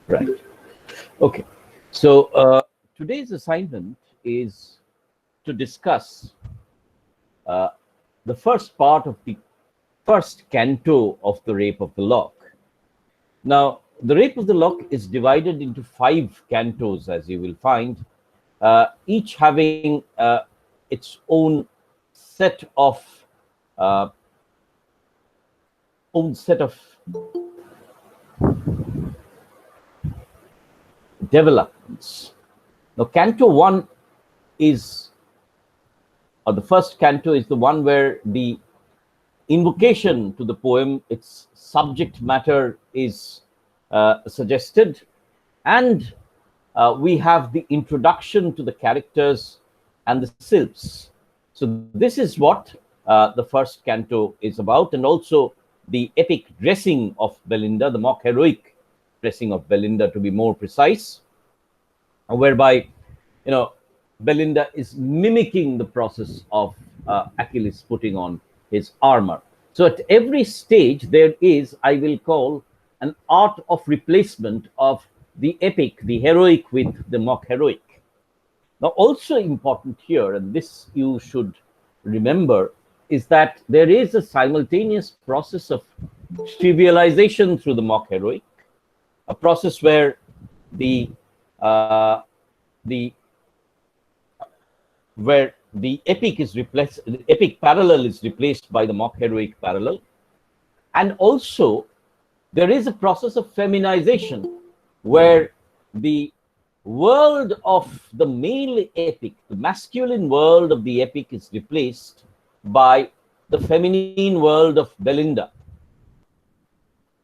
Right. Okay. So today's assignment is to discuss uh, the first part of the first canto of the Rape of the Lock. Now, the Rape of the Lock is divided into 5 cantos, as you will find, each having its own set of uh, own set of developments. Now, Canto 1 is, or the first canto is the one where the invocation to the poem, its subject matter is suggested, and we have the introduction to the characters and the sylphs. So this is what the first canto is about, and also the epic dressing of Belinda, the mock heroic dressing of Belinda, to be more precise, whereby Belinda is mimicking the process of Achilles putting on his armor. So at every stage there is, I will call, an art of replacement of the epic, the heroic, with the mock heroic. Now, also important here, and this you should remember, is that there is a simultaneous process of trivialization through the mock heroic, a process where the where the epic is replaced, the epic parallel is replaced by the mock heroic parallel, and also there is a process of feminization where the world of the male epic, the masculine world of the epic, is replaced by the feminine world of Belinda.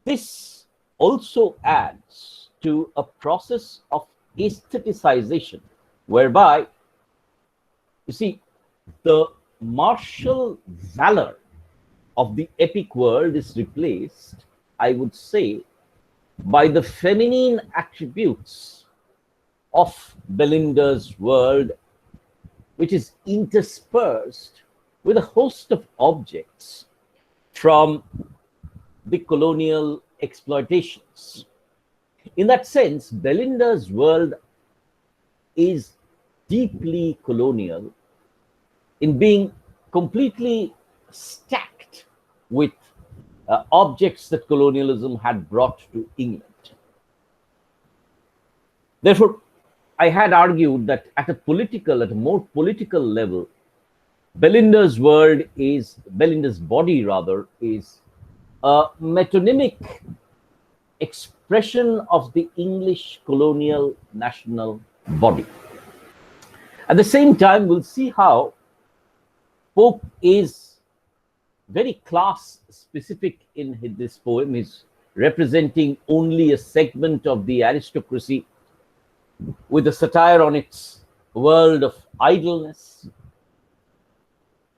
This also adds to a process of aestheticization, whereby, you see, the martial valor of the epic world is replaced, I would say, by the feminine attributes of Belinda's world, which is interspersed with a host of objects from the colonial exploitations. In that sense, Belinda's world is deeply colonial in being completely stacked with objects that colonialism had brought to England. Therefore, I had argued that at a more political level, Belinda's body rather, is a metonymic expression of the English colonial national body. At the same time, we'll see how Pope is very class specific in this poem. He's representing only a segment of the aristocracy with a satire on its world of idleness.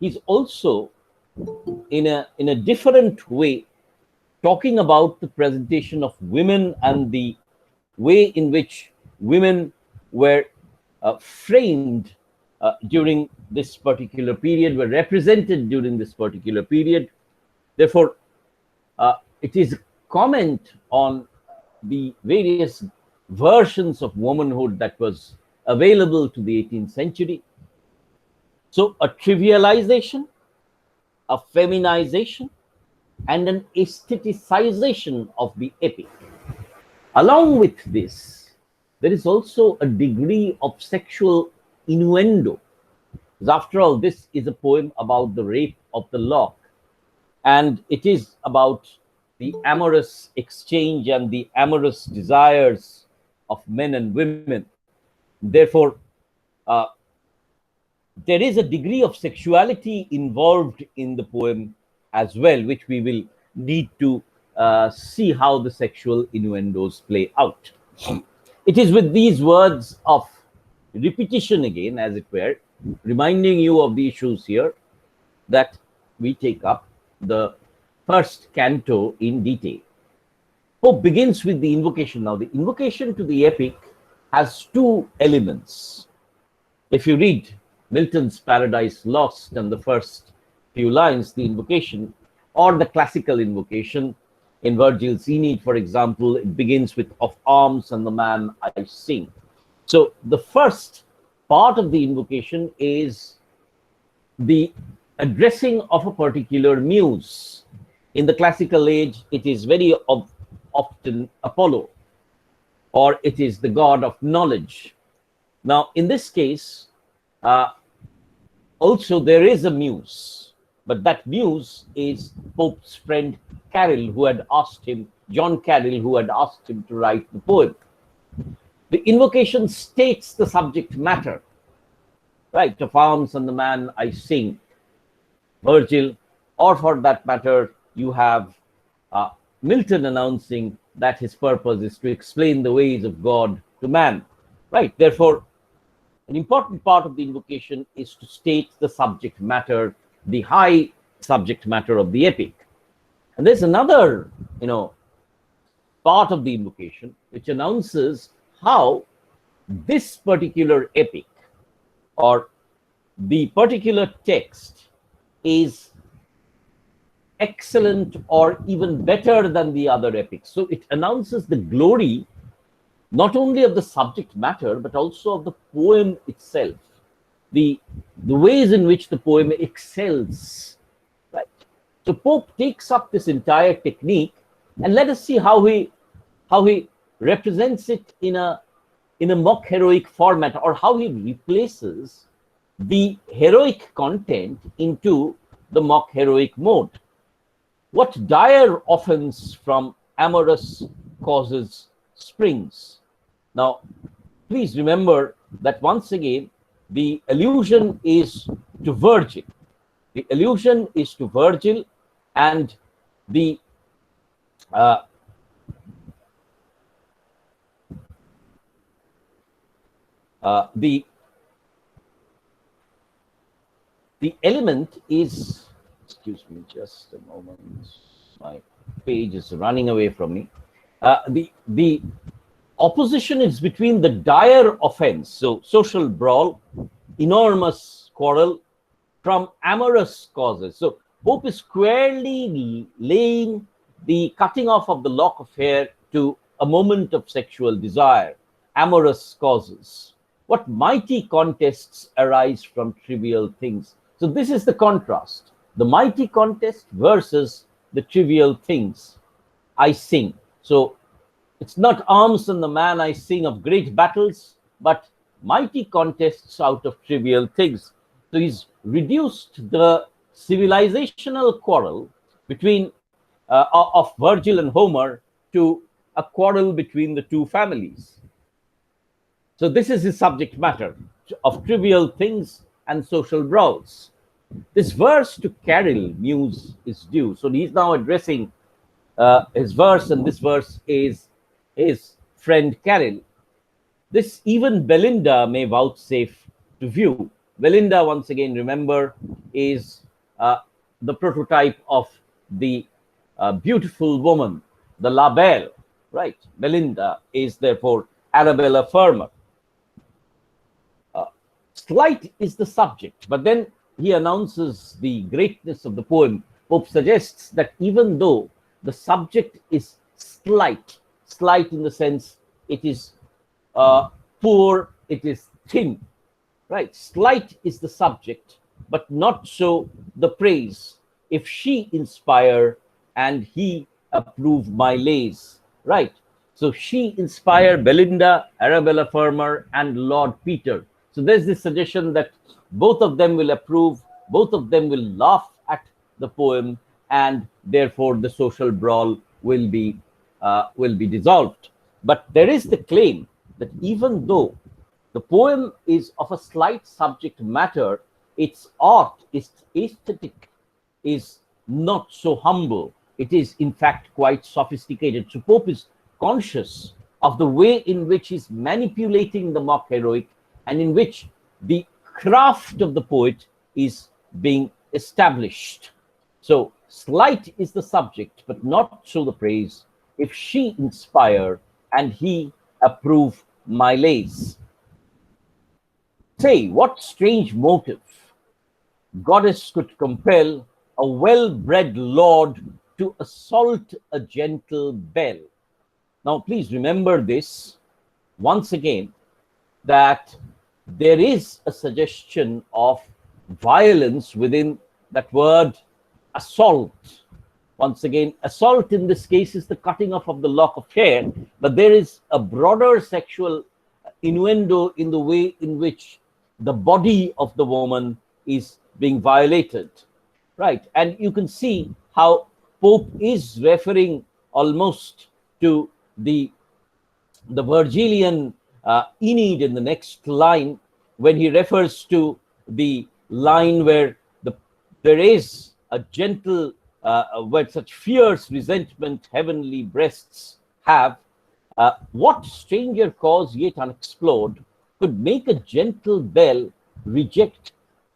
He's also, in a different way, talking about the presentation of women and the way in which women were framed during this particular period, were represented during this particular period. Therefore, it is a comment on the various versions of womanhood that was available to the 18th century. So a trivialization, a feminization, and an aestheticization of the epic. Along with this, there is also a degree of sexual innuendo. Because after all, this is a poem about the rape of the lock, and it is about the amorous exchange and the amorous desires of men and women. Therefore, there is a degree of sexuality involved in the poem as well, which we will need to see how the sexual innuendos play out. It is with these words of repetition again, as it were, reminding you of the issues here, that we take up the first canto in detail. Pope begins with the invocation. Now, the invocation to the epic has 2 elements. If you read Milton's Paradise Lost and the first few lines, the invocation, or the classical invocation, In Virgil's Aeneid, for example, it begins with "of arms and the man I sing." So the first part of the invocation is the addressing of a particular muse. In the classical age, it is very often Apollo, or it is the god of knowledge. Now, in this case, also there is a muse, but that muse is Pope's friend Carroll, who had asked him, John Carroll, who had asked him to write the poem. The invocation states the subject matter, right? "Of arms and the man I sing." Virgil, or for that matter, you have Milton announcing that his purpose is to explain the ways of God to man, right? Therefore, an important part of the invocation is to state the subject matter, the high subject matter of the epic. And there's another, part of the invocation which announces how this particular epic or the particular text is excellent or even better than the other epics. So it announces the glory not only of the subject matter, but also of the poem itself, the ways in which the poem excels. Right. So Pope takes up this entire technique, and let us see how he represents it in a mock heroic format, or how he replaces the heroic content into the mock heroic mode. "What dire offense from amorous causes springs." Now, please remember that once again, the allusion is to Virgil. The allusion is to Virgil, and the element is, excuse me just a moment, my page is running away from me. The opposition is between the dire offense, so social brawl, enormous quarrel, from amorous causes. So Pope is squarely laying the cutting off of the lock of hair to a moment of sexual desire, amorous causes. What mighty contests arise from trivial things. So this is the contrast, the mighty contest versus the trivial things I sing. So it's not arms and the man I sing of great battles, but mighty contests out of trivial things. So he's reduced the civilizational quarrel between of Virgil and Homer to a quarrel between the two families. So this is his subject matter, of trivial things and social brawls. This verse to Carroll, muse, is due. So he's now addressing his verse, and this verse is his friend Carroll. "This even Belinda may vouchsafe to view." Belinda, once again, remember, is the prototype of the beautiful woman, the La Belle, right? Belinda is therefore Arabella Fermor. Slight is the subject, but then he announces the greatness of the poem. Pope suggests that even though the subject is slight in the sense it is poor, it is thin, right? Slight is the subject, but not so the praise. "If she inspire and he approve my lays," right? So she inspire Belinda, Arabella Fermor, and Lord Peter. So there's this suggestion that both of them will approve, both of them will laugh at the poem, and therefore the social brawl will be dissolved. But there is the claim that even though the poem is of a slight subject matter, its art, its aesthetic is not so humble. It is in fact quite sophisticated. So Pope is conscious of the way in which he's manipulating the mock heroic, and in which the craft of the poet is being established. So slight is the subject, but not so the praise. "If she inspire and he approve my lays." Say, what strange motive goddess could compel a well-bred lord to assault a gentle belle. Now, please remember this once again, that there is a suggestion of violence within that word assault. Once again, assault in this case is the cutting off of the lock of hair, but there is a broader sexual innuendo in the way in which the body of the woman is being violated, right? And you can see how Pope is referring almost to the Virgilian Aeneid in the next line, when he refers to the line where there is a gentle, where such fierce resentment heavenly breasts have, what stranger cause yet unexplored could make a gentle belle reject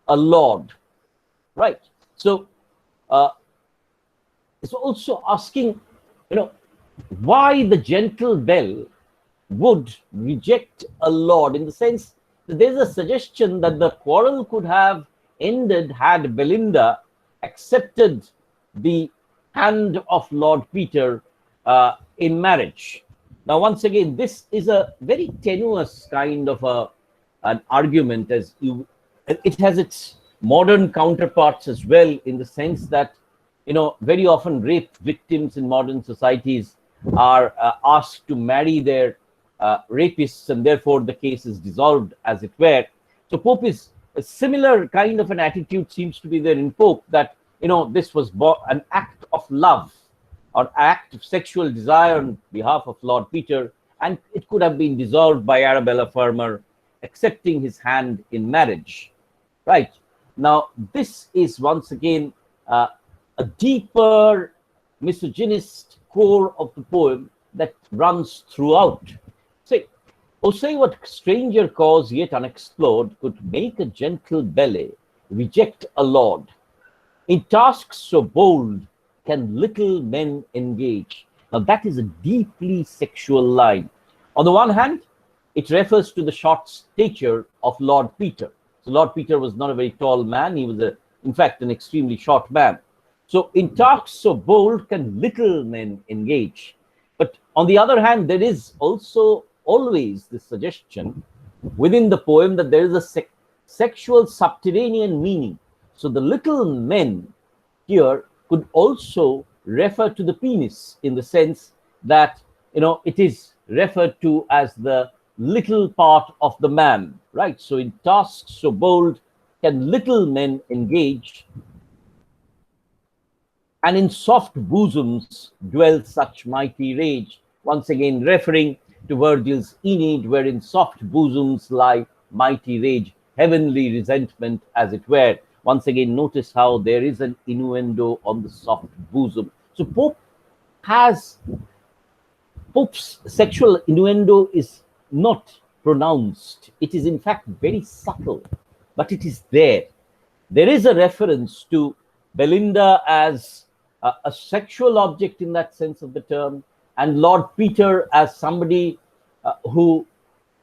a lord, right? So it's also asking, why the gentle belle would reject a lord, in the sense that there's a suggestion that the quarrel could have ended had Belinda accepted the hand of Lord Peter in marriage. Now, once again, this is a very tenuous kind of an argument, it has its modern counterparts as well, in the sense that, very often rape victims in modern societies are asked to marry their rapists, and therefore the case is dissolved, as it were. So Pope is a similar kind of an attitude seems to be there in Pope, that this was an act of love or act of sexual desire on behalf of Lord Peter, and it could have been dissolved by Arabella Fermor accepting his hand in marriage, right? Now, this is once again a deeper misogynist core of the poem that runs throughout. Say what stranger cause yet unexplored could make a gentle belle reject a lord. In tasks so bold can little men engage. Now, that is a deeply sexual line. On the one hand, it refers to the short stature of Lord Peter. So Lord Peter was not a very tall man. He was, in fact, an extremely short man. So in tasks so bold can little men engage. But on the other hand, there is also always this suggestion within the poem that there is a sexual subterranean meaning. So the little men here could also refer to the penis, in the sense that it is referred to as the little part of the man, right? So in tasks so bold can little men engage, and in soft bosoms dwell such mighty rage. Once again referring to Virgil's Aeneid, where in soft bosoms lie mighty rage, heavenly resentment, as it were. Once again, notice how there is an innuendo on the soft bosom. So Pope's sexual innuendo is not pronounced. It is in fact very subtle, but it is there. There is a reference to Belinda as a sexual object in that sense of the term, and Lord Peter as somebody who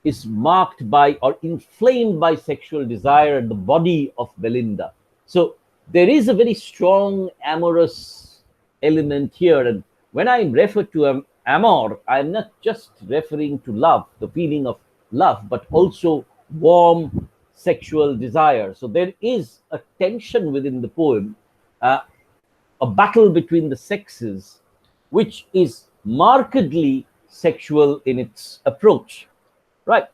is marked by or inflamed by sexual desire at the body of Belinda. So there is a very strong amorous element here. And when I refer to amor, I'm not just referring to love, the feeling of love, but also warm sexual desire. So there is a tension within the poem, a battle between the sexes, which is markedly sexual in its approach, right?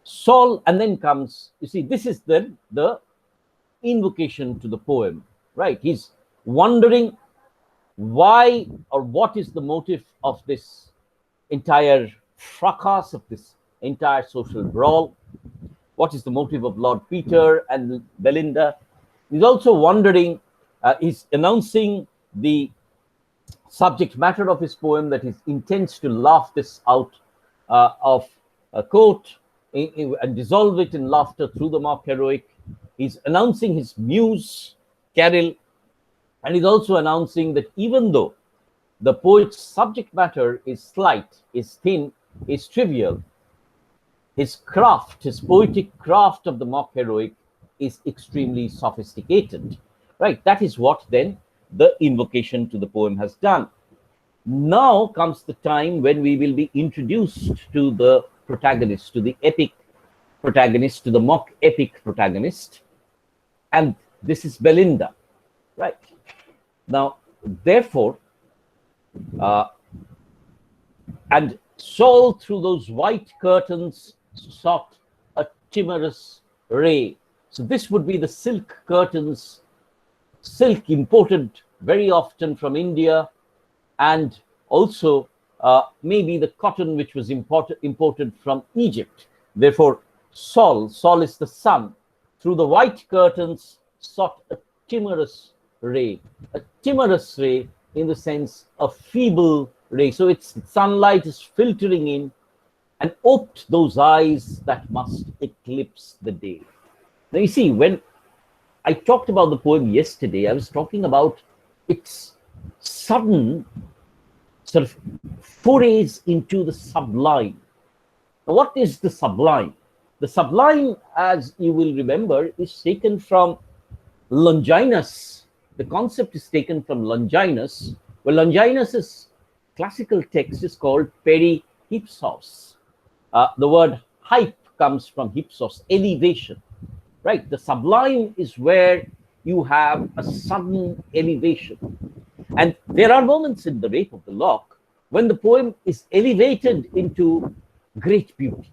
Saul, and then comes, you see, this is then the invocation to the poem, right? He's wondering why or what is the motive of this entire fracas, of this entire social brawl. What is the motive of Lord Peter and Belinda? He's also wondering, he's announcing the subject matter of his poem, that he intends to laugh this out of court and dissolve it in laughter through the mock heroic. He's announcing his muse, Caril, and he's also announcing that even though the poet's subject matter is slight, is thin, is trivial, his craft, his poetic craft of the mock heroic is extremely sophisticated, right? That is what then the invocation to the poem has done. Now comes the time when we will be introduced to the protagonist, to the epic protagonist, to the mock epic protagonist, and this is Belinda, right? Now, therefore, and Saul through those white curtains sought a timorous ray. So this would be the silk curtains, silk imported very often from India, and also maybe the cotton which was imported from Egypt. Therefore, Saul is the sun, through the white curtains sought a timorous ray in the sense of feeble ray. So its sunlight is filtering in and oped those eyes that must eclipse the day. Now you see, when I talked about the poem yesterday, I was talking about its sudden sort of forays into the sublime. Now, what is the sublime? The sublime, as you will remember, is taken from Longinus. The concept is taken from Longinus. Well, Longinus's classical text is called perihypsos. The word hype comes from hypsos, elevation, right? The sublime is where you have a sudden elevation. And there are moments in The Rape of the Lock when the poem is elevated into great beauty,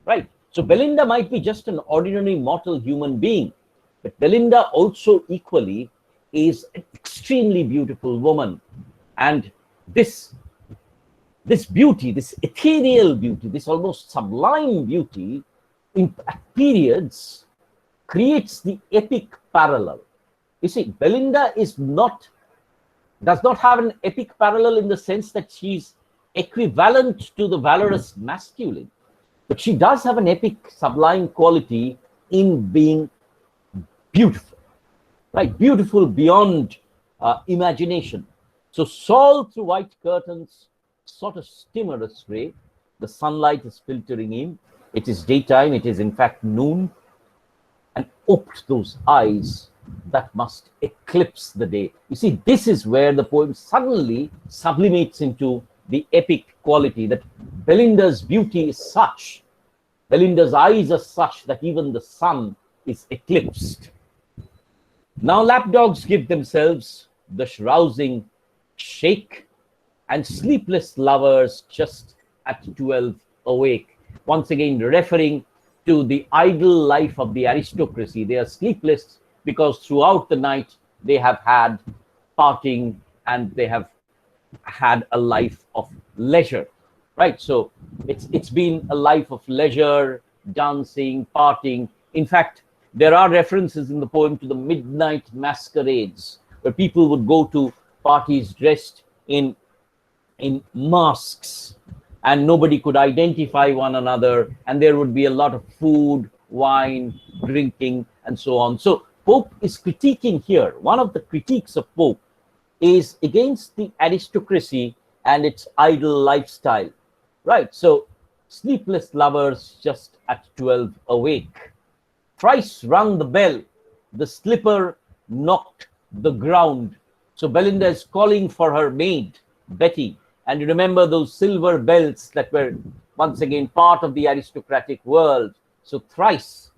right? So Belinda might be just an ordinary mortal human being, but Belinda also equally is an extremely beautiful woman. And this beauty, this ethereal beauty, this almost sublime beauty, at periods creates the epic parallel. You see, Belinda does not have an epic parallel in the sense that she's equivalent to the valorous masculine, but she does have an epic sublime quality in being beautiful, right? Beautiful beyond imagination. So Saul through white curtains sought a timorous ray. The sunlight is filtering in. It is daytime. It is in fact noon, and oped those eyes that must eclipse the day. You see, this is where the poem suddenly sublimates into the epic quality, that Belinda's beauty is such, Belinda's eyes are such that even the sun is eclipsed. Now lapdogs give themselves the rousing shake, and sleepless lovers just at 12 awake. Once again, referring to the idle life of the aristocracy. They are sleepless because throughout the night they have had parting and they have had a life of leisure, right? So it's been a life of leisure, dancing, partying. In fact, there are references in the poem to the midnight masquerades, where people would go to parties dressed in masks, and nobody could identify one another, and there would be a lot of food, wine, drinking, and so on. So Pope is critiquing here. One of the critiques of Pope is against the aristocracy and its idle lifestyle, right? So sleepless lovers just at 12 awake. Thrice rung the bell, the slipper knocked the ground. So Belinda is calling for her maid, Betty. And you remember those silver bells that were once again part of the aristocratic world. So thrice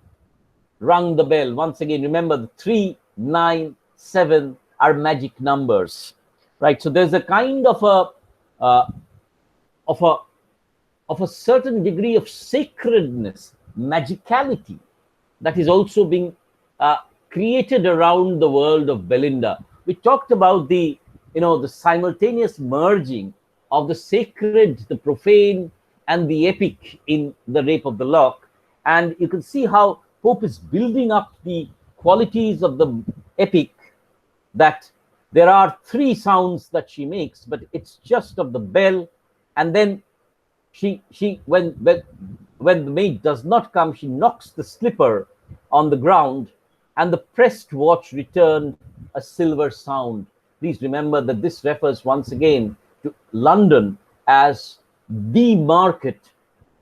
rung the bell. Once again, remember the 3, 9, 7 are magic numbers, right? So there's a kind of a certain degree of sacredness, magicality, that is also being created around the world of Belinda. We talked about the simultaneous merging of the sacred, the profane, and the epic in The Rape of the Lock. And you can see how Pope is building up the qualities of the epic, that there are 3 sounds that she makes, but it's just of the bell. And then when the maid does not come, she knocks the slipper on the ground, and the pressed watch returned a silver sound. Please remember that this refers once again to London as the market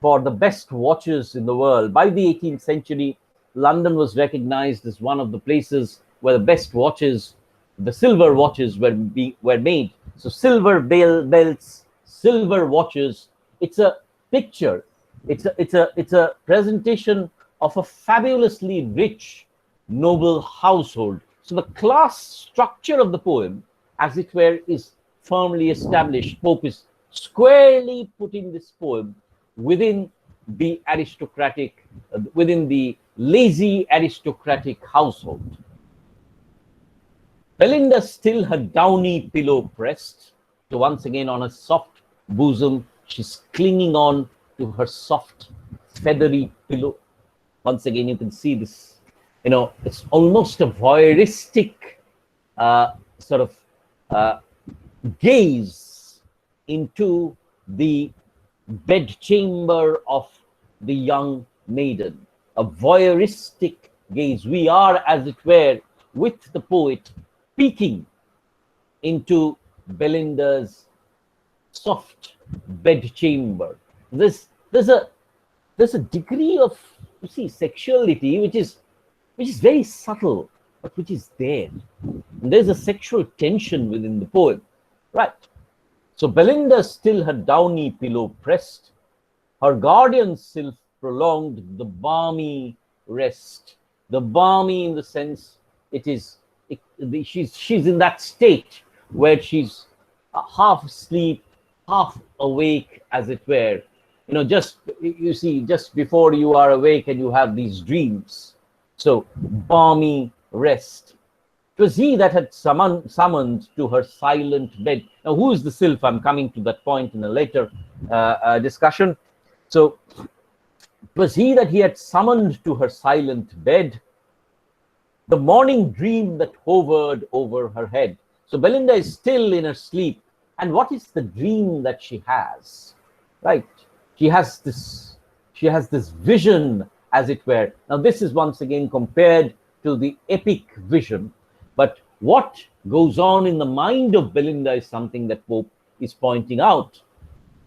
for the best watches in the world. By the 18th century, London was recognized as one of the places where the best watches the silver watches were made. So silver belts, silver watches. It's a picture. It's a presentation of a fabulously rich, noble household. So the class structure of the poem, as it were, is firmly established. Pope is squarely putting this poem within the aristocratic, within the lazy aristocratic household. Belinda still her downy pillow pressed. So once again on her soft bosom, she's clinging on to her soft, feathery pillow. Once again, you can see this, it's almost a voyeuristic sort of gaze into the bedchamber of the young maiden. A voyeuristic gaze. We are, as it were, with the poet, peeking into Belinda's soft bedchamber. There's a degree of, you see, sexuality which is very subtle, but which is there. And there's a sexual tension within the poem, right? So Belinda still her downy pillow pressed, her guardian sylph prolonged the balmy rest. The balmy in the sense she's in that state where she's half asleep, half awake, as it were. Just before you are awake and you have these dreams. So balmy rest. It was he that had summoned to her silent bed. Now, who is the sylph? I'm coming to that point in a later discussion. So it was he that he had summoned to her silent bed, the morning dream that hovered over her head. So Belinda is still in her sleep. And what is the dream that she has? Right? She has this vision, as it were. Now, this is once again compared to the epic vision. But what goes on in the mind of Belinda is something that Pope is pointing out.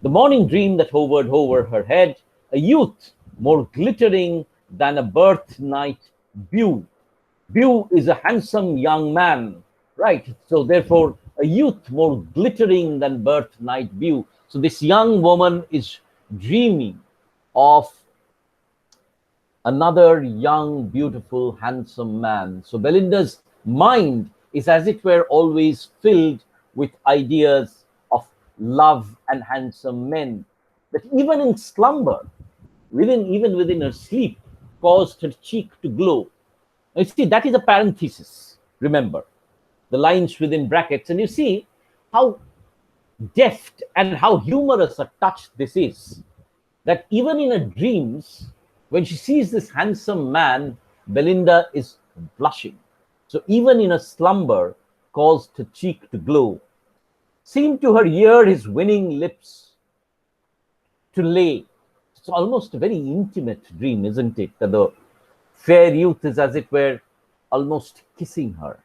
The morning dream that hovered over her head, a youth more glittering than a birthnight bew. Bew is a handsome young man, right? So therefore, a youth more glittering than birthnight bew. So this young woman is dreaming of another young, beautiful, handsome man. So Belinda's mind is, as it were, always filled with ideas of love and handsome men that even in slumber, even within her sleep, caused her cheek to glow. Now, you see, that is a parenthesis, remember, the lines within brackets, and you see how deft and how humorous a touch this is, that even in her dreams, when she sees this handsome man, Belinda is blushing. So even in a slumber, caused her cheek to glow. Seemed to her ear his winning lips to lay. It's almost a very intimate dream, isn't it? That the fair youth is, as it were, almost kissing her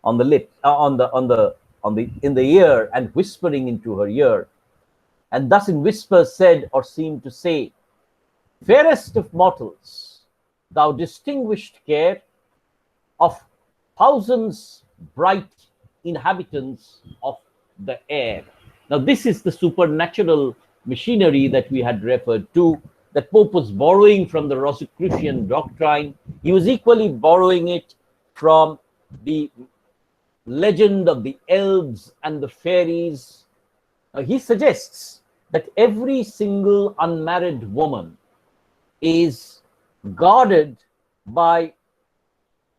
on the lip, in the ear, and whispering into her ear. And thus in whispers said, or seemed to say, fairest of mortals, thou distinguished care of thousands bright inhabitants of the air. Now, this is the supernatural machinery that we had referred to, that Pope was borrowing from the Rosicrucian doctrine. He was equally borrowing it from the legend of the elves and the fairies. He suggests that every single unmarried woman is guarded by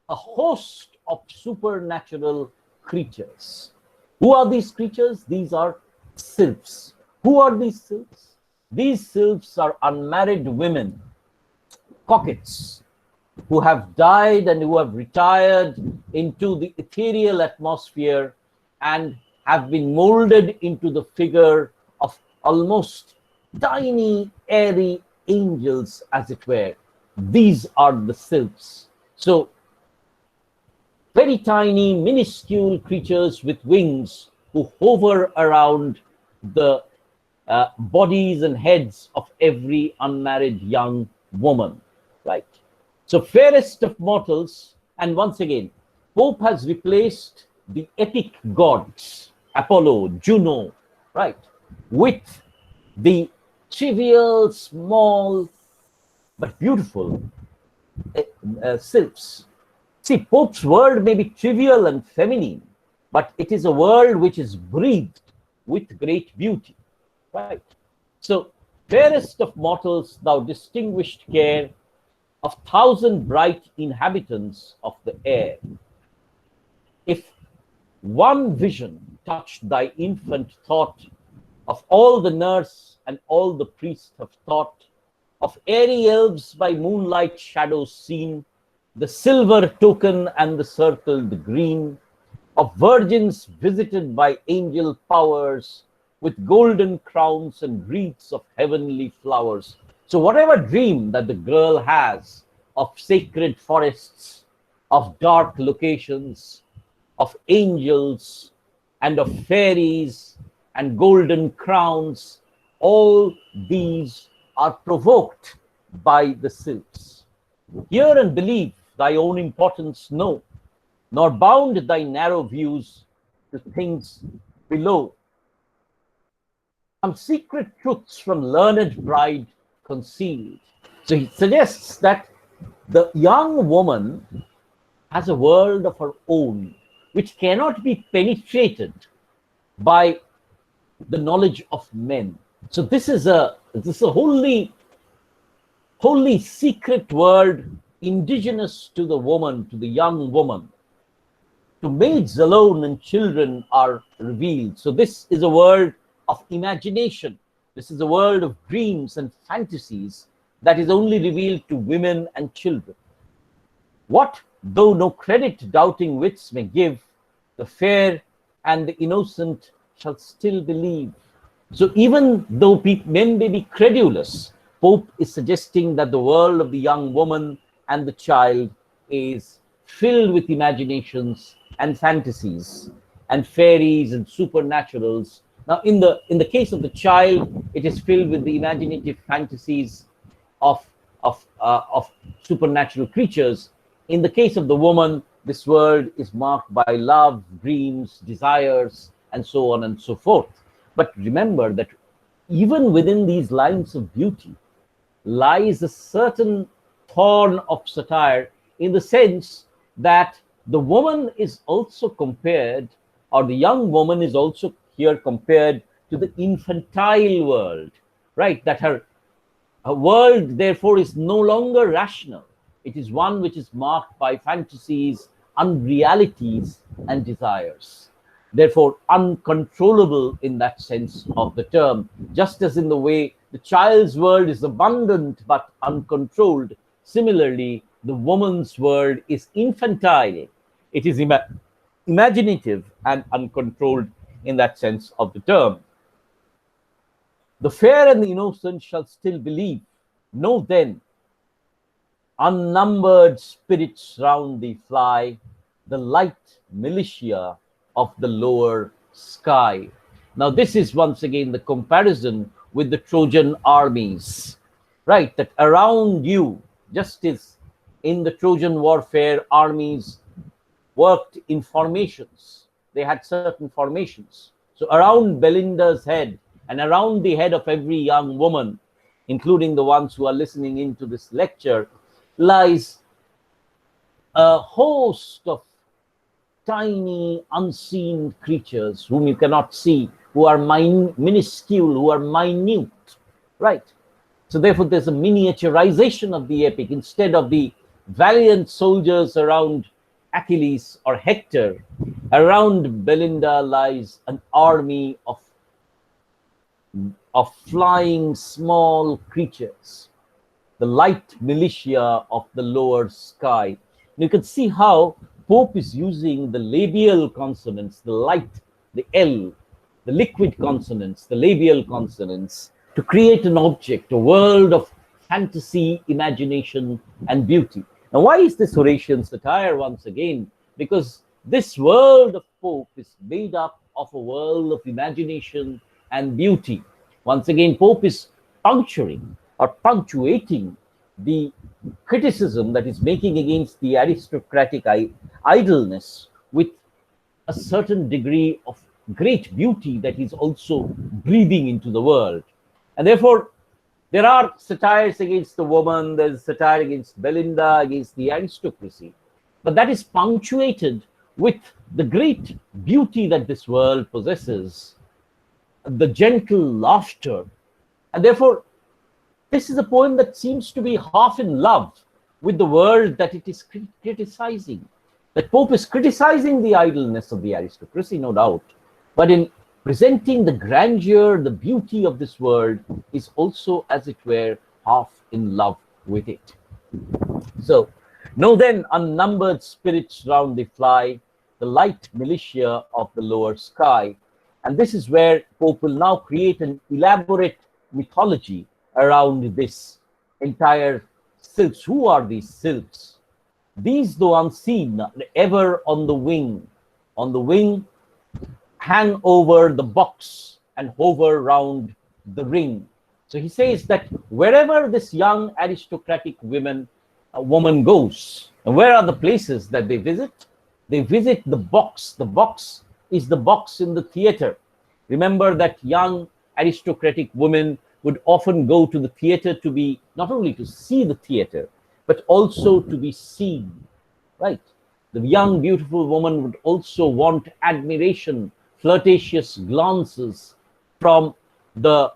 a host of supernatural creatures. Who are these creatures? These are sylphs. Who are these sylphs? These sylphs are unmarried women, coquettes, who have died and who have retired into the ethereal atmosphere and have been molded into the figure of almost tiny, airy angels, as it were. These are the sylphs. So, very tiny, minuscule creatures with wings who hover around the bodies and heads of every unmarried young woman, right? So fairest of mortals, and once again, Pope has replaced the epic gods, Apollo, Juno, right, with the trivial, small, but beautiful sylphs. See, Pope's world may be trivial and feminine, but it is a world which is breathed with great beauty, right? So, fairest of mortals, thou distinguished care of thousand bright inhabitants of the air. If one vision touched thy infant thought, of all the nurse and all the priest have thought, of airy elves by moonlight shadows seen, the silver token and the circled green, of virgins visited by angel powers, with golden crowns and wreaths of heavenly flowers. So, whatever dream that the girl has of sacred forests, of dark locations, of angels, and of fairies and golden crowns, all these are provoked by the sylphs. Hear and believe, thy own importance know, nor bound thy narrow views to things below. Some secret truths from learned bride concealed. So he suggests that the young woman has a world of her own, which cannot be penetrated by the knowledge of men. So this is a wholly secret world indigenous to the woman, to the young woman. To maids alone and children are revealed. So this is a world of imagination. This is a world of dreams and fantasies that is only revealed to women and children. What though no credit doubting wits may give, the fair and the innocent shall still believe. So even though men may be credulous, Pope is suggesting that the world of the young woman and the child is filled with imaginations and fantasies and fairies and supernaturals. Now, in the case of the child, it is filled with the imaginative fantasies of supernatural creatures. In the case of the woman, this world is marked by love, dreams, desires, and so on and so forth. But remember that even within these lines of beauty lies a certain thorn of satire, in the sense that the woman is also compared, or the young woman is also here compared to the infantile world, right? That her world, therefore, is no longer rational. It is one which is marked by fantasies, unrealities, and desires. Therefore, uncontrollable in that sense of the term, just as in the way the child's world is abundant but uncontrolled, similarly, the woman's world is infantile. It is imaginative and uncontrolled in that sense of the term. The fair and the innocent shall still believe. Know then, unnumbered spirits round thee fly, the light militia of the lower sky. Now, this is once again the comparison with the Trojan armies, right? That around you, just as in the Trojan warfare, armies worked in formations. They had certain formations. So around Belinda's head and around the head of every young woman, including the ones who are listening into this lecture, lies a host of tiny, unseen creatures whom you cannot see, who are minuscule, who are minute, right? So therefore, there's a miniaturization of the epic. Instead of the valiant soldiers around Achilles or Hector, around Belinda lies an army of flying small creatures, the light militia of the lower sky. And you can see how Pope is using the labial consonants, the light, the L, the liquid consonants, the labial consonants, to create an object, a world of fantasy, imagination, and beauty. Now, why is this Horatian satire once again? Because this world of Pope is made up of a world of imagination and beauty. Once again, Pope is puncturing or punctuating the criticism that is making against the aristocratic idleness with a certain degree of great beauty that he's also breathing into the world. And therefore, there are satires against the woman, there's satire against Belinda, against the aristocracy, but that is punctuated with the great beauty that this world possesses, the gentle laughter. And therefore, this is a poem that seems to be half in love with the world that it is criticizing. That Pope is criticizing the idleness of the aristocracy, no doubt, but in presenting the grandeur, the beauty of this world, is also, as it were, half in love with it. So, know then, unnumbered spirits round they fly, the light militia of the lower sky. And this is where Pope will now create an elaborate mythology around this entire sylphs. Who are these sylphs? These, though unseen, ever on the wing, hang over the box and hover round the ring. So he says that wherever this young aristocratic woman goes, and where are the places that they visit? They visit the box. The box is the box in the theater. Remember that young aristocratic women would often go to the theater to be, not only to see the theater, but also to be seen, right? The young, beautiful woman would also want admiration, flirtatious glances from the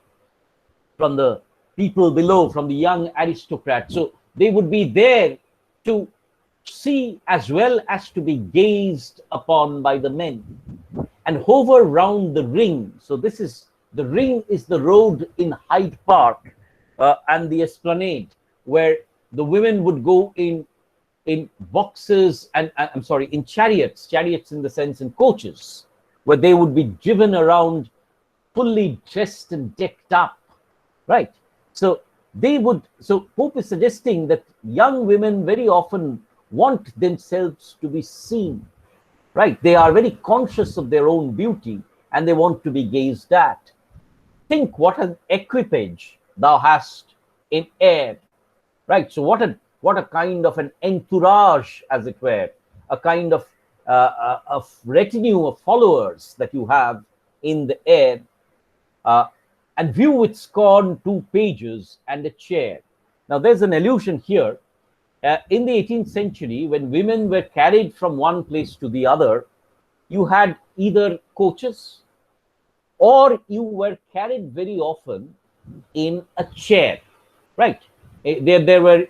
people below, from the young aristocrat. So they would be there to see as well as to be gazed upon by the men, and hover round the ring. So this is, the ring is the road in Hyde Park and the Esplanade, where the women would go in boxes and I'm sorry, in chariots in the sense in coaches, where they would be driven around fully dressed and decked up, right? So Pope is suggesting that young women very often want themselves to be seen, right? They are very conscious of their own beauty and they want to be gazed at. Think what an equipage thou hast in air, right? So what a kind of an entourage, as it were, a kind of a retinue of followers that you have in the air, and view with scorn 2 pages and a chair. Now there's an allusion here. In the 18th century, when women were carried from one place to the other, you had either coaches or you were carried very often in a chair, right? There were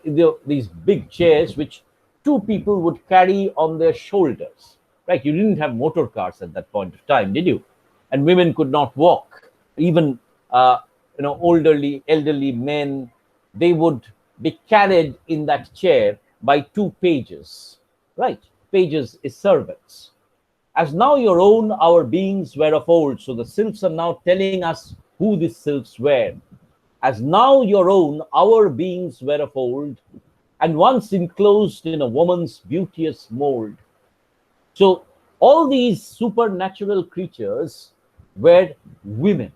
these big chairs which 2 people would carry on their shoulders, right? You didn't have motor cars at that point of time, did you? And women could not walk. Even elderly men, they would be carried in that chair by 2 pages, right? Pages is servants. As now your own our beings were of old. So the sylphs are now telling us who these sylphs were. As now your own our beings were of old, and once enclosed in a woman's beauteous mold. So all these supernatural creatures were women,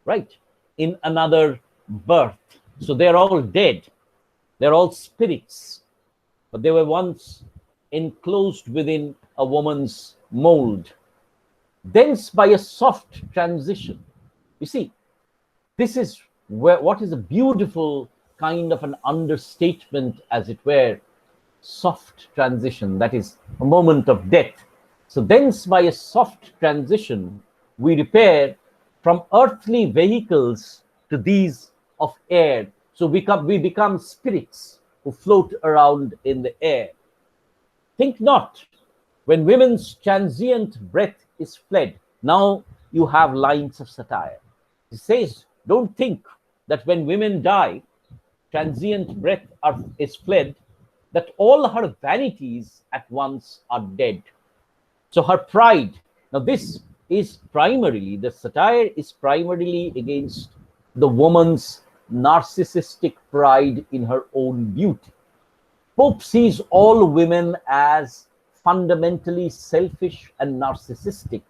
right? In another birth. So they're all dead. They're all spirits, but they were once enclosed within a woman's mold. Thence by a soft transition. You see, this is what is a beautiful kind of an understatement, as it were, soft transition, that is a moment of death. So thence by a soft transition, we repair from earthly vehicles to these of air. So we become spirits who float around in the air. Think not, when women's transient breath is fled. Now you have lines of satire. He says, don't think that when women die, transient breath is fled, that all her vanities at once are dead. So her pride, now this is primarily, the satire is primarily against the woman's narcissistic pride in her own beauty. Pope sees all women as fundamentally selfish and narcissistic,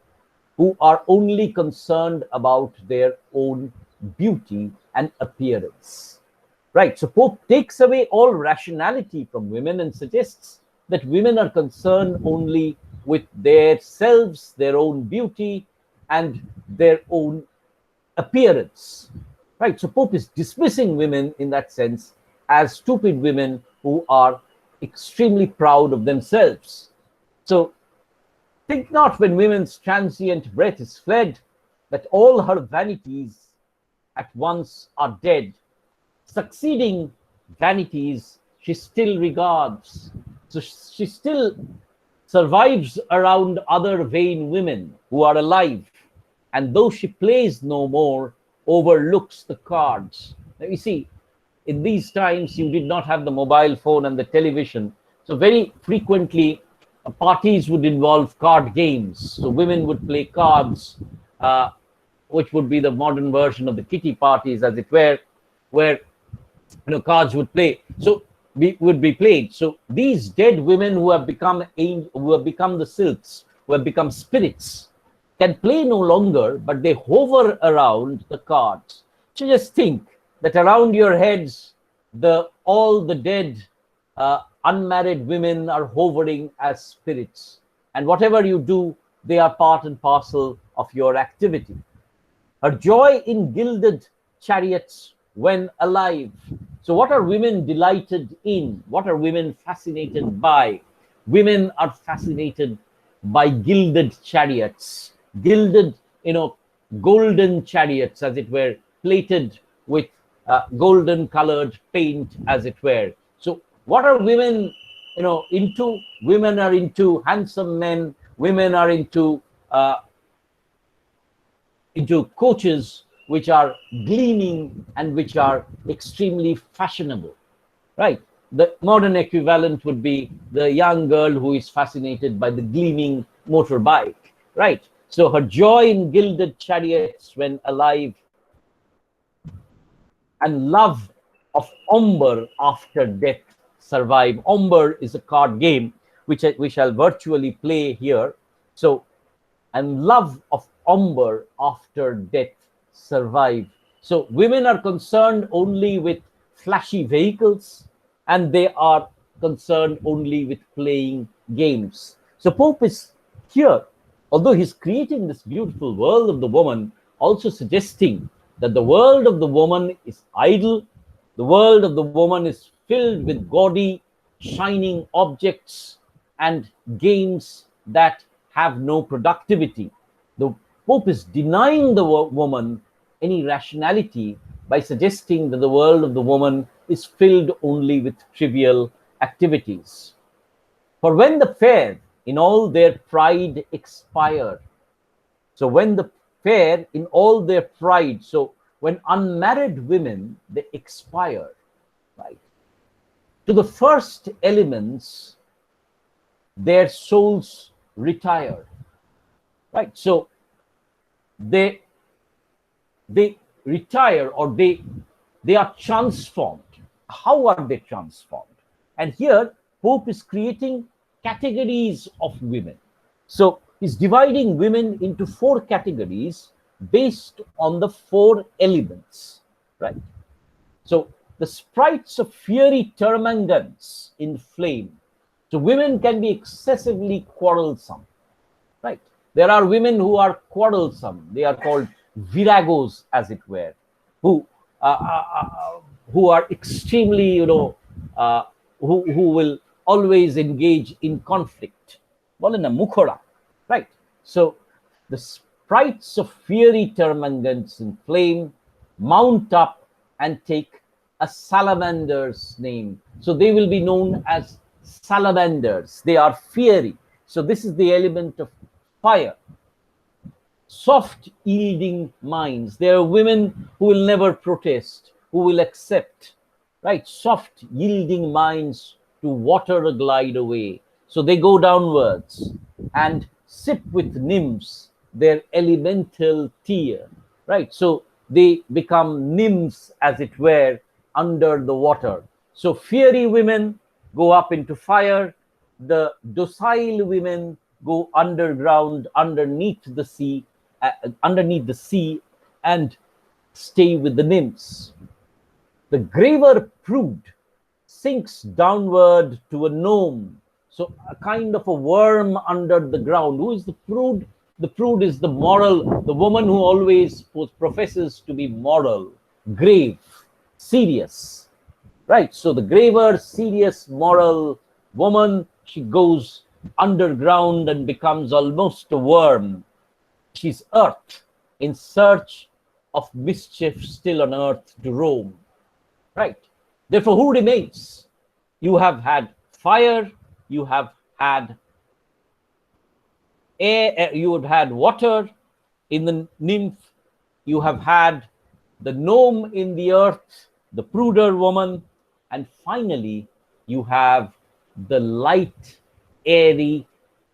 who are only concerned about their own beauty and appearance. Right, so Pope takes away all rationality from women and suggests that women are concerned only with their selves, their own beauty, and their own appearance. Right? So Pope is dismissing women in that sense as stupid women who are extremely proud of themselves. So think not when women's transient breath is fled, that all her vanities at once are dead. Succeeding vanities she still regards. So she still survives around other vain women who are alive. And though she plays no more, overlooks the cards. Now you see, in these times, you did not have the mobile phone and the television. So very frequently, parties would involve card games. So women would play cards, which would be the modern version of the kitty parties, as it were, where cards would play. So would be played. So these dead women who have become the sylphs, who have become spirits, can play no longer, but they hover around the cards. So just think that around your heads, all the dead unmarried women are hovering as spirits, and whatever you do, they are part and parcel of your activity. Her joy in gilded chariots when alive. So what are women delighted in? What are women fascinated by? Women are fascinated by gilded chariots, gilded, golden chariots, as it were, plated with golden colored paint, as it were. So what are women, into? Women are into handsome men. Women are into coaches which are gleaming and which are extremely fashionable, right? The modern equivalent would be the young girl who is fascinated by the gleaming motorbike, right? So her joy in gilded chariots when alive, and love of ombre after death survive. Ombre is a card game which we shall virtually play here. So, and love of ombre after death survive. So women are concerned only with flashy vehicles, and they are concerned only with playing games. So Pope is here, although he's creating this beautiful world of the woman, also suggesting that the world of the woman is idle. The world of the woman is filled with gaudy, shining objects and games that have no productivity. The Pope is denying the woman any rationality by suggesting that the world of the woman is filled only with trivial activities. For when the fair in all their pride expire, so when the fair in all their pride, so when unmarried women, they expire, right? To the first elements, their souls retire, right? So they retire, or they are transformed. How are they transformed? And here Pope is creating categories of women. So he's dividing women into 4 categories based on the 4 elements, right? So the sprites of fiery termagants in flame. So women can be excessively quarrelsome, right? There are women who are quarrelsome. They are called viragos, as it were, who are extremely, who will always engage in conflict. Mukhora, right? So the sprites of fiery termagants in flame mount up and take a salamander's name. So they will be known as salamanders. They are fiery. So this is the element of fire. Soft yielding minds. There are women who will never protest, who will accept, right? Soft yielding minds to water glide away. So they go downwards and sip with nymphs their elemental tear, right? So they become nymphs, as it were, under the water. So fiery women go up into fire. The docile women go underground, underneath the sea, and stay with the nymphs. The graver prude sinks downward to a gnome. So a kind of a worm under the ground. Who is the prude? The prude is the moral, the woman who always professes to be moral, grave, serious, right? So the graver, serious, moral woman, she goes underground and becomes almost a worm. She's earth in search of mischief still on earth to roam, right? Therefore, who remains? You have had fire, you have had air, you have had water in the nymph, you have had the gnome in the earth, the pruder woman, and finally you have the light, airy,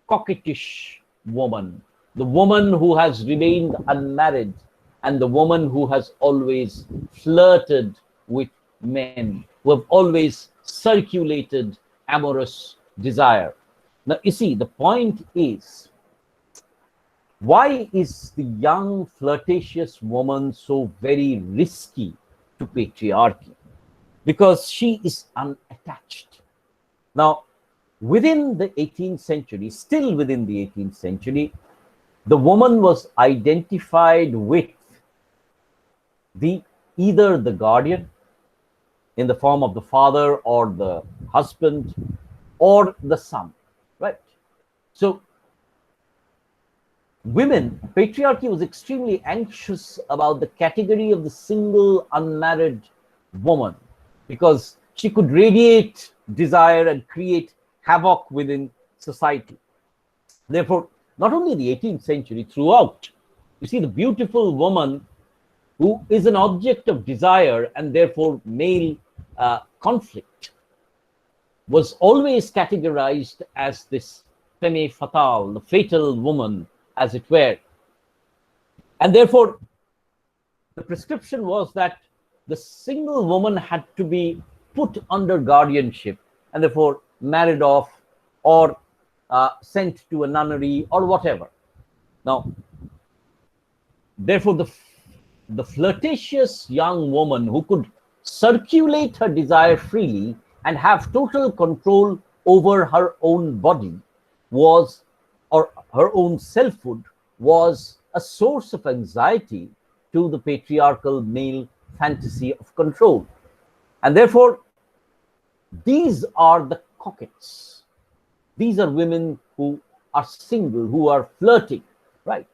coquettish woman, the woman who has remained unmarried and the woman who has always flirted with men, who have always circulated amorous desire. Now, you see, the point is, why is the young flirtatious woman so very risky to patriarchy? Because she is unattached. Now, within the 18th century, still within the 18th century, the woman was identified with either the guardian in the form of the father or the husband or the son, right? So women, patriarchy was extremely anxious about the category of the single unmarried woman because she could radiate desire and create havoc within society. Therefore, not only the 18th century, throughout, you see the beautiful woman who is an object of desire and therefore male conflict was always categorized as this femme fatale, the fatal woman, as it were. And therefore, the prescription was that the single woman had to be put under guardianship and therefore married off or sent to a nunnery or whatever. Now, therefore, the flirtatious young woman who could circulate her desire freely and have total control over her own body was, or her own selfhood, was a source of anxiety to the patriarchal male fantasy of control. And therefore, these are the coquettes. These are women who are single, who are flirting, right?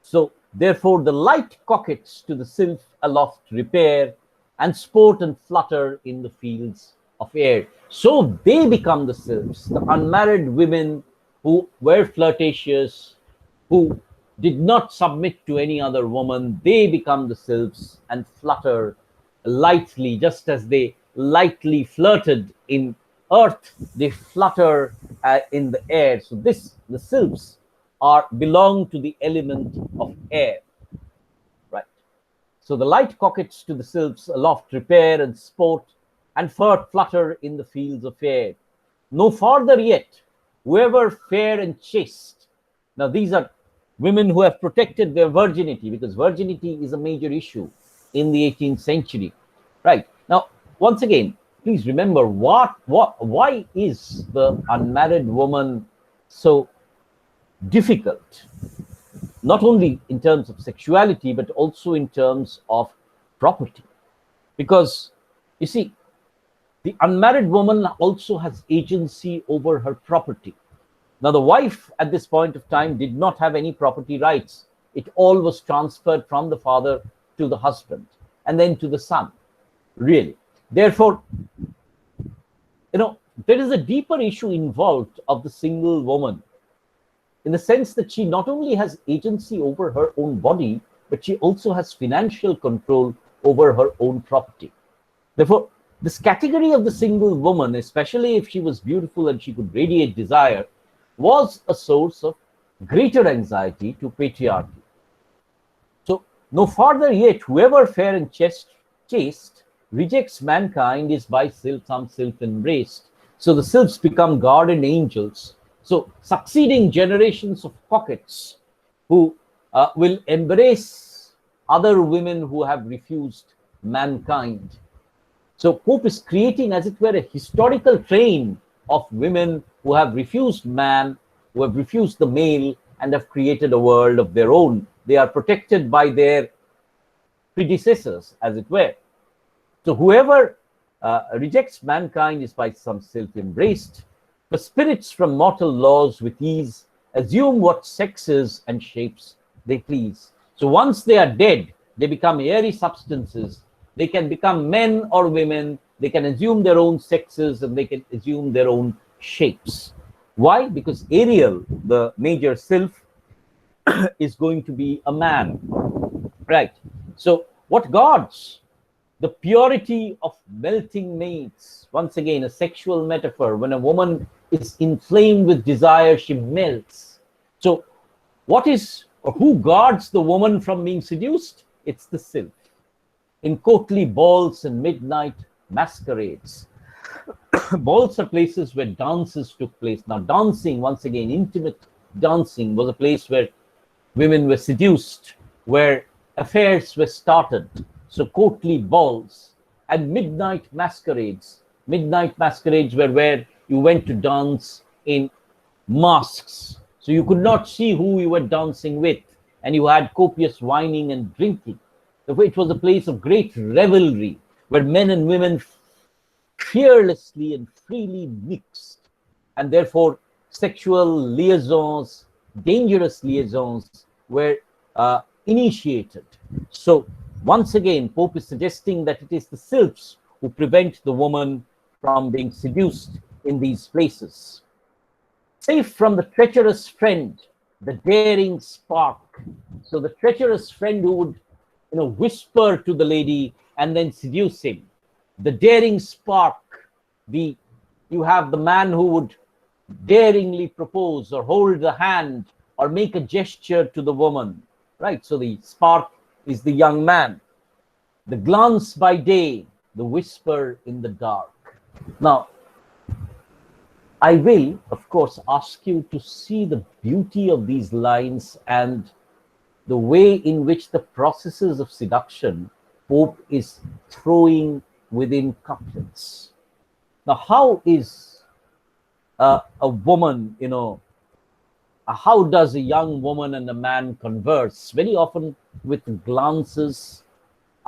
So, therefore, the light coquettes to the sylph aloft repair and sport and flutter in the fields of air. So they become the sylphs, the unmarried women who were flirtatious, who did not submit to any other woman. They become the sylphs and flutter lightly, just as they lightly flirted in earth, they flutter in the air. So the sylphs belong to the element of air, right? So the light coquettes to the sylphs aloft repair and sport and flutter in the fields of air. No farther yet, whoever fair and chaste. Now these are women who have protected their virginity, because virginity is a major issue in the 18th century, right? Now, once again, please remember why is the unmarried woman so difficult, not only in terms of sexuality but also in terms of property? Because you see, the unmarried woman also has agency over her property. Now the wife at this point of time did not have any property rights. It all was transferred from the father to the husband and then to the son, really. Therefore, there is a deeper issue involved of the single woman, in the sense that she not only has agency over her own body, but she also has financial control over her own property. Therefore, this category of the single woman, especially if she was beautiful and she could radiate desire, was a source of greater anxiety to patriarchy. So, no farther yet, whoever fair and chaste rejects mankind is by some sylph embraced. So the sylphs become guardian angels. So succeeding generations of coquettes who will embrace other women who have refused mankind. So Pope is creating, as it were, a historical train of women who have refused man, who have refused the male, and have created a world of their own. They are protected by their predecessors, as it were. So whoever rejects mankind is by some self-embraced. The spirits from mortal laws with ease assume what sexes and shapes they please. So once they are dead, they become airy substances. They can become men or women. They can assume their own sexes and they can assume their own shapes. Why? Because Ariel, the major sylph, is going to be a man. Right. So what gods? The purity of melting maids. Once again, a sexual metaphor. When a woman is inflamed with desire, she melts. So what is, or who guards the woman from being seduced? It's the sylph. In courtly balls and midnight masquerades. Balls are places where dances took place. Now dancing, once again, intimate dancing was a place where women were seduced, where affairs were started. So courtly balls and midnight masquerades. Midnight masquerades were where you went to dance in masks. So you could not see who you were dancing with, and you had copious whining and drinking. It was a place of great revelry where men and women fearlessly and freely mixed, and therefore sexual liaisons, dangerous liaisons were initiated. So once again, Pope is suggesting that it is the sylphs who prevent the woman from being seduced in these places. Safe from the treacherous friend, the daring spark. So the treacherous friend who would, whisper to the lady and then seduce him. The daring spark, you have the man who would daringly propose or hold the hand or make a gesture to the woman, right? So the spark is the young man. The glance by day, the whisper in the dark. Now, I will, of course, ask you to see the beauty of these lines and the way in which the processes of seduction Pope is throwing within couplets. Now, how is a woman, how does a young woman and a man converse? Very often with glances,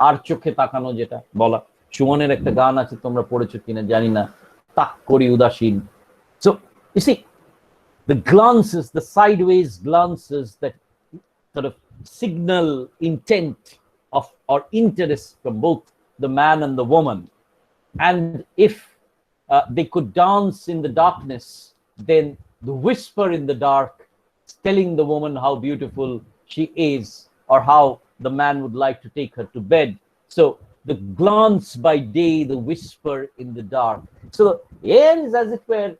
আর চোখে তাকানো, যেটা বলা সুমনের একটা গান আছে, তোমরা পড়েছো কিনা জানি না, তাক করি উদাসীন. So you see, the glances, the sideways glances that sort of signal intent of or interest from both the man and the woman. And if they could dance in the darkness, then the whisper in the dark is telling the woman how beautiful she is or how the man would like to take her to bed. So the glance by day, the whisper in the dark. So air is, as it were,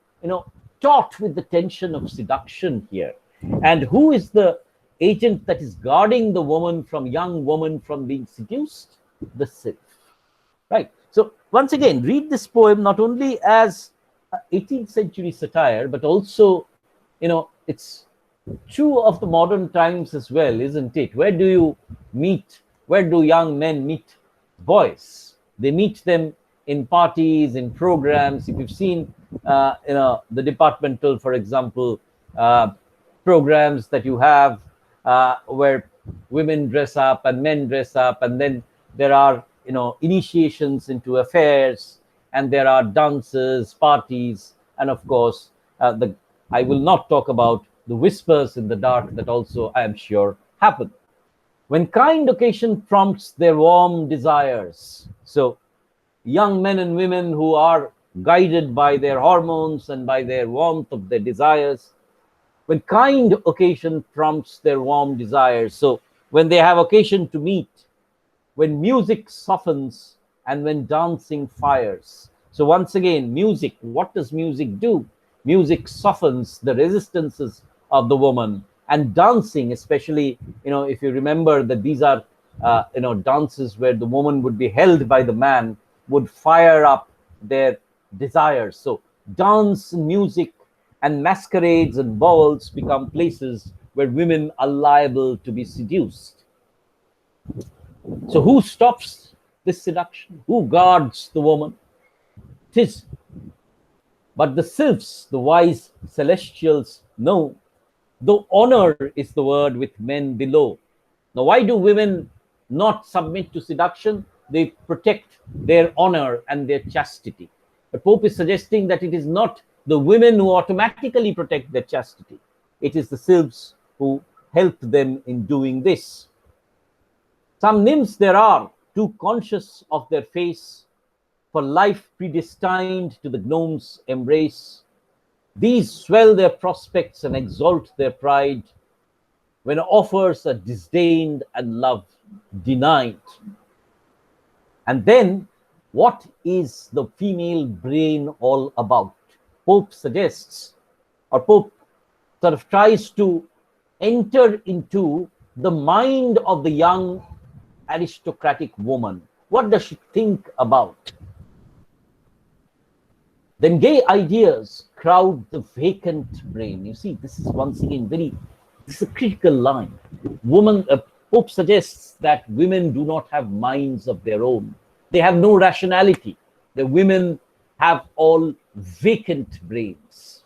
taut with the tension of seduction here. And who is the agent that is guarding the young woman from being seduced? The sylph, right? So once again, read this poem not only as 18th century satire, but also, it's true of the modern times as well, isn't it? Where do young men meet boys? They meet them in parties, in programs. If you've seen, the departmental, for example, programs that you have where women dress up and men dress up, and then there are, initiations into affairs, and there are dances, parties, and of course, I will not talk about the whispers in the dark that also, I am sure, happen. When kind occasion prompts their warm desires. So young men and women who are guided by their hormones and by their warmth of their desires, when kind occasion prompts their warm desires. So when they have occasion to meet, when music softens and when dancing fires. So once again, music, what does music do? Music softens the resistances of the woman, and dancing, especially, if you remember that these are, dances where the woman would be held by the man, would fire up their desires. So dance, music, and masquerades and balls become places where women are liable to be seduced. So who stops this seduction? Who guards the woman? It is But the sylphs, the wise celestials, know, though honor is the word with men below. Now, why do women not submit to seduction? They protect their honor and their chastity. But Pope is suggesting that it is not the women who automatically protect their chastity, it is the sylphs who help them in doing this. Some nymphs there are, too conscious of their face, for life predestined to the gnome's embrace. These swell their prospects and exalt their pride when offers are disdained and love denied. And then, what is the female brain all about? Pope suggests, or Pope sort of tries to enter into the mind of the young aristocratic woman. What does she think about? Then gay ideas crowd the vacant brain. You see, this is once again this is a critical line. Pope suggests that women do not have minds of their own. They have no rationality. The women have all vacant brains,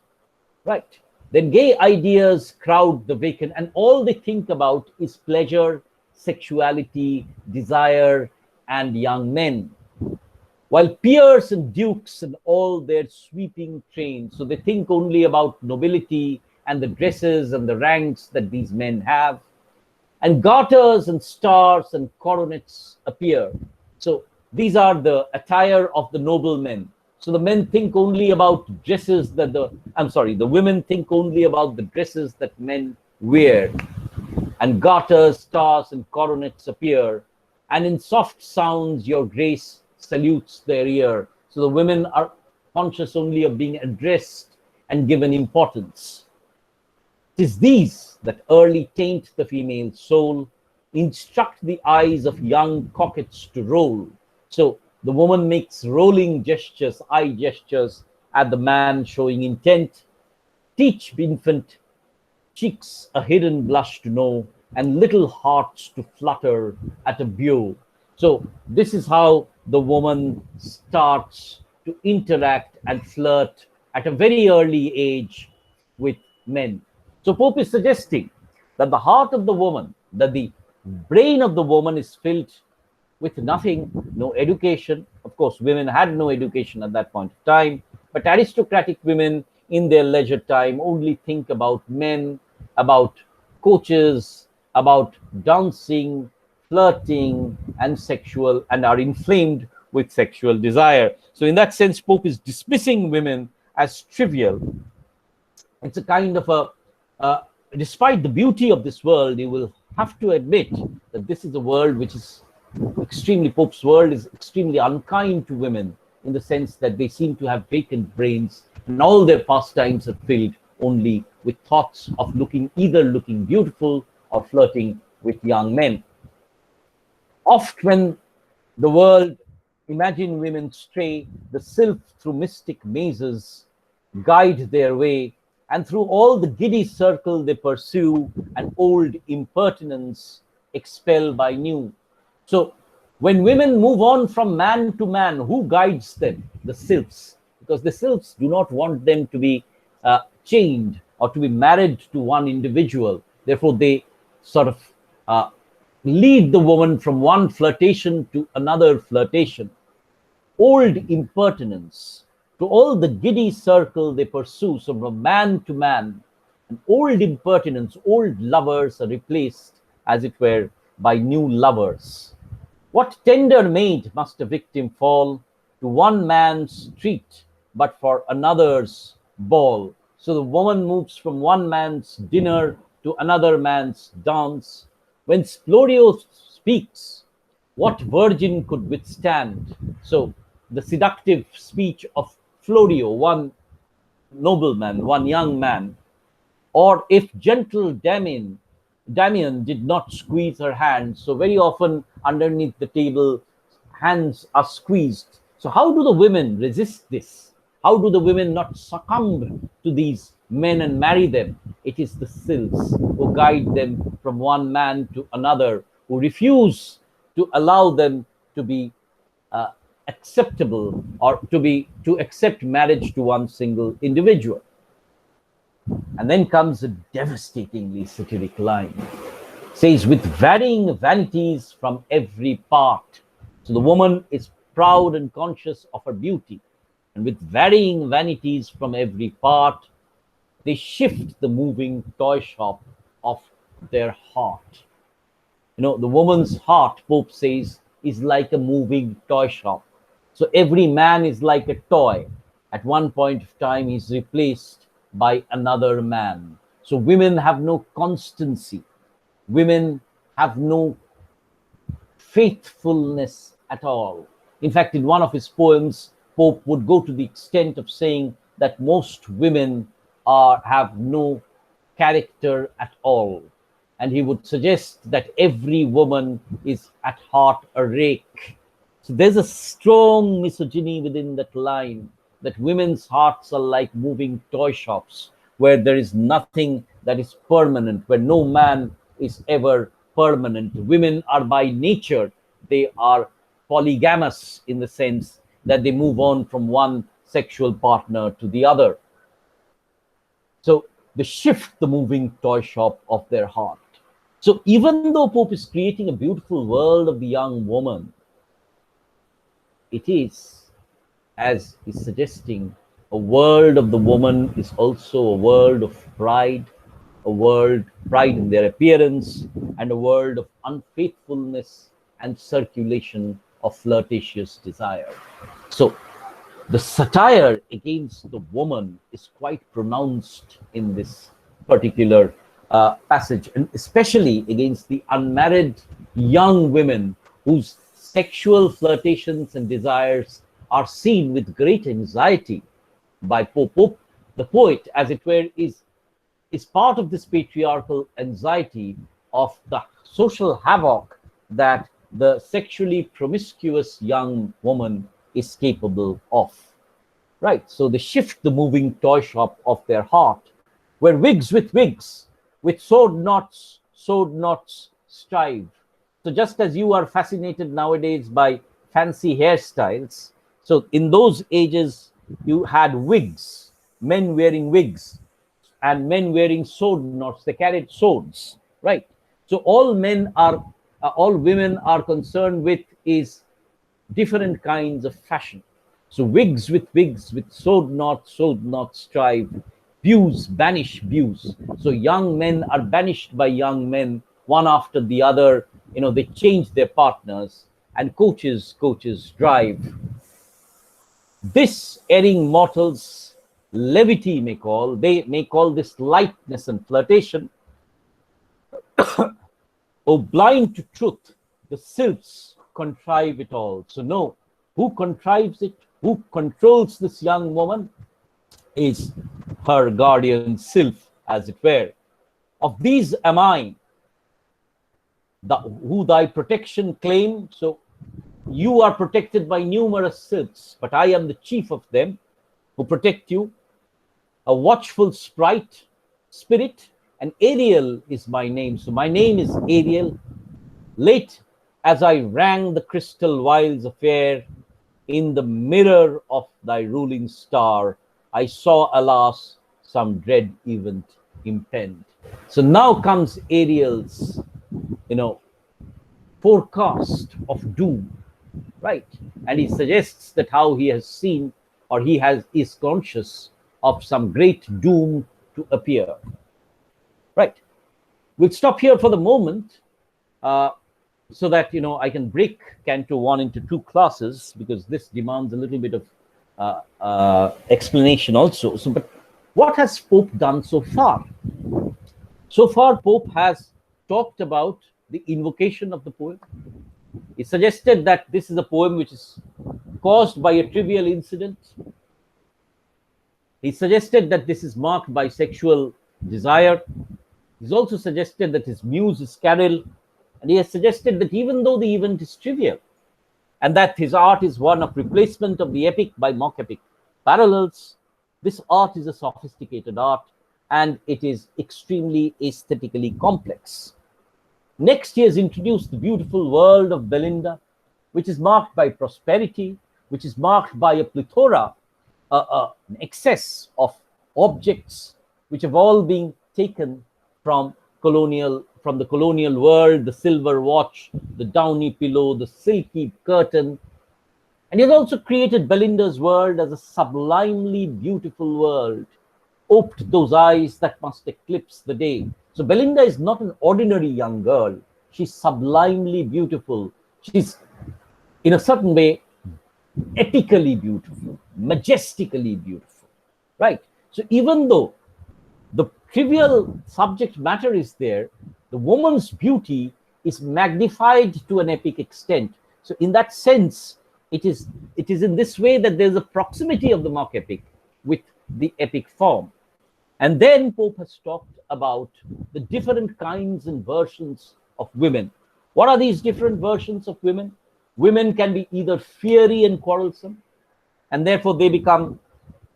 right? Then gay ideas crowd the vacant, and all they think about is pleasure, sexuality, desire, and young men. While peers and dukes and all their sweeping train, so they think only about nobility and the dresses and the ranks that these men have. And garters and stars and coronets appear. So these are the attire of the noblemen. So the men think only about dresses that the women think only about the dresses that men wear. And garters, stars, and coronets appear. And in soft sounds your grace salutes their ear. So the women are conscious only of being addressed and given importance. 'Tis these that early taint the female soul, instruct the eyes of young coquettes to roll. So the woman makes rolling gestures, eye gestures at the man showing intent. Teach infant cheeks a hidden blush to know, and little hearts to flutter at a beau. So this is how the woman starts to interact and flirt at a very early age with men. So Pope is suggesting that the heart of the woman, that the brain of the woman is filled with nothing, no education. Of course, women had no education at that point of time, but aristocratic women in their leisure time only think about men, about coaches, about dancing, flirting, and are inflamed with sexual desire. So in that sense, Pope is dismissing women as trivial. It's a kind of despite the beauty of this world, you will have to admit that this is a world which is Pope's world is extremely unkind to women, in the sense that they seem to have vacant brains and all their pastimes are filled only with thoughts of either looking beautiful or flirting with young men. Oft when the world imagine women stray, the sylph through mystic mazes guide their way, and through all the giddy circle they pursue, and old impertinence expel by new. So when women move on from man to man, who guides them? The sylphs, because the sylphs do not want them to be chained or to be married to one individual. Therefore, they sort of lead the woman from one flirtation to another flirtation. Old impertinence, to all the giddy circle they pursue, so from man to man. And old impertinence, old lovers are replaced, as it were, by new lovers. What tender maid must a victim fall to one man's treat, but for another's ball? So the woman moves from one man's dinner to another man's dance. When Splorio speaks, what virgin could withstand? So the seductive speech of Florio, one nobleman, one young man, or if gentle Damian did not squeeze her hand. So very often underneath the table, hands are squeezed. So how do the women resist this? How do the women not succumb to these men and marry them? It is the sylphs who guide them from one man to another, who refuse to allow them to be acceptable or to accept marriage to one single individual. And then comes a devastatingly satiric line. Says, with varying vanities from every part. So the woman is proud and conscious of her beauty, and with varying vanities from every part, they shift the moving toy shop of their heart. The woman's heart, Pope says, is like a moving toy shop. So every man is like a toy. At one point of time, he's replaced by another man. So women have no constancy. Women have no faithfulness at all. In fact, in one of his poems, Pope would go to the extent of saying that most women have no character at all. And he would suggest that every woman is at heart a rake. So there's a strong misogyny within that line, that women's hearts are like moving toy shops where there is nothing that is permanent, where no man is ever permanent. Women are by nature, they are polygamous in the sense that they move on from one sexual partner to the other. So they shift the moving toy shop of their heart. So even though Pope is creating a beautiful world of the young woman, it is, as he's suggesting, a world of the woman is also a world of pride, pride in their appearance, and a world of unfaithfulness and circulation of flirtatious desire. So the satire against the woman is quite pronounced in this particular passage, and especially against the unmarried young women whose sexual flirtations and desires are seen with great anxiety by Pope. Pope, the poet, as it were, is part of this patriarchal anxiety of the social havoc that the sexually promiscuous young woman is capable of. Right, so they shift the moving toy shop of their heart, where wigs, with sword knots strive. So just as you are fascinated nowadays by fancy hairstyles, so in those ages you had wigs, men wearing wigs, and men wearing sword knots. They carried swords, right? So all women are concerned with is different kinds of fashion. So wigs, with sword knots strive. Views banish views. So young men are banished by young men, one after the other. They change their partners, and coaches drive. This erring mortals levity they may call this lightness and flirtation. Oh, blind to truth, the sylphs contrive it all. So no, who contrives it, who controls this young woman, is her guardian sylph, as it were. Of these am I, who thy protection claim. So you are protected by numerous sylphs, but I am the chief of them who protect you. A watchful spirit, and Ariel is my name. So my name is Ariel. Late as I rang the crystal wiles of air, in the mirror of thy ruling star, I saw, alas, some dread event impend. So now comes Ariel's, forecast of doom, right? And he suggests that how he has seen, or is conscious of some great doom to appear, right? We'll stop here for the moment, so that I can break Canto 1 into 2 classes, because this demands a little bit of explanation also. So, but what has Pope done so far? So far, Pope has talked about the invocation of the poem. He suggested that this is a poem which is caused by a trivial incident. He suggested that this is marked by sexual desire. He's also suggested that his muse is Carol, and he has suggested that even though the event is trivial, and that his art is one of replacement of the epic by mock epic parallels, this art is a sophisticated art, and it is extremely aesthetically complex. Next, he has introduced the beautiful world of Belinda, which is marked by prosperity, which is marked by a plethora, an excess of objects which have all been taken from the colonial world, the silver watch, the downy pillow, the silky curtain. And he has also created Belinda's world as a sublimely beautiful world, oped those eyes that must eclipse the day. So Belinda is not an ordinary young girl. She's sublimely beautiful. She's, in a certain way, epically beautiful, majestically beautiful, right? So even though the trivial subject matter is there, the woman's beauty is magnified to an epic extent. So in that sense, it is in this way that there's a proximity of the mock epic with the epic form. And then Pope has talked about the different kinds and versions of women. What are these different versions of women? Women can be either fiery and quarrelsome, and therefore they become,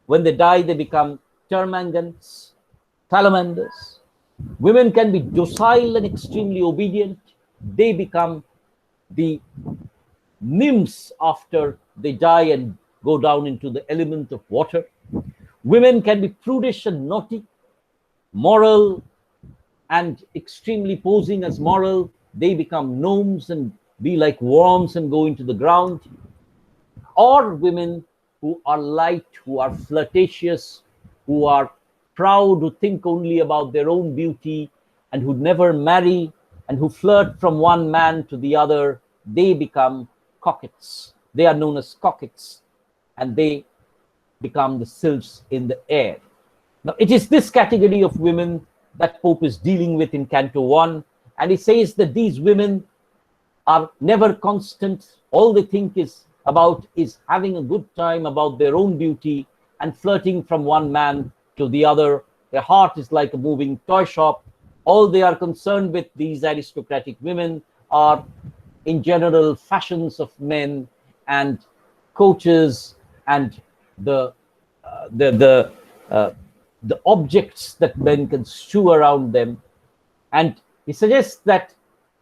when they die, they become termagants, salamanders. Women can be docile and extremely obedient. They become the nymphs after they die and go down into the element of water. Women can be prudish and naughty, moral and extremely posing as moral. They become gnomes and be like worms and go into the ground. Or women who are light, who are flirtatious, who are proud, who think only about their own beauty, and who never marry, and who flirt from one man to the other. They become coquettes. They are known as coquettes, and they become the sylphs in the air. Now, it is this category of women that Pope is dealing with in Canto 1, and he says that these women are never constant. All they think is about is having a good time, about their own beauty, and flirting from one man to the other. Their heart is like a moving toy shop. All they are concerned with, these aristocratic women, are in general fashions of men and coaches and the objects that men can strew around them. And he suggests that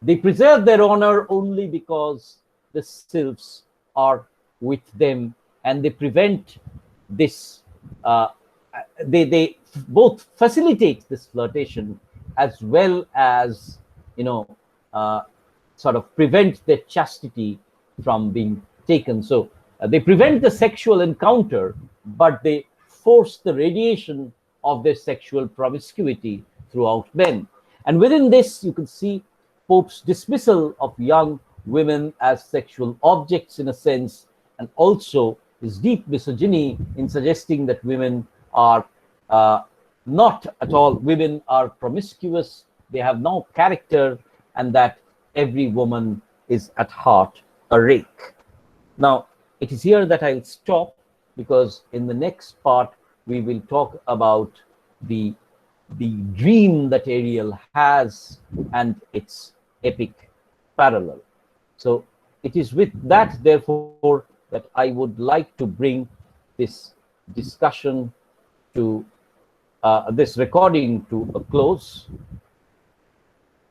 they preserve their honor only because the sylphs are with them, and they prevent this. They both facilitate this flirtation as well as, sort of prevent their chastity from being taken. So they prevent the sexual encounter, but they force the radiation of their sexual promiscuity throughout men. And within this, you can see Pope's dismissal of young women as sexual objects in a sense, and also his deep misogyny in suggesting that women are not at all, women are promiscuous, they have no character, and that every woman is at heart a rake. Now, it is here that I'll stop, because in the next part we will talk about the dream that Ariel has and its epic parallel. So it is with that, therefore, that I would like to bring this discussion to this recording to a close.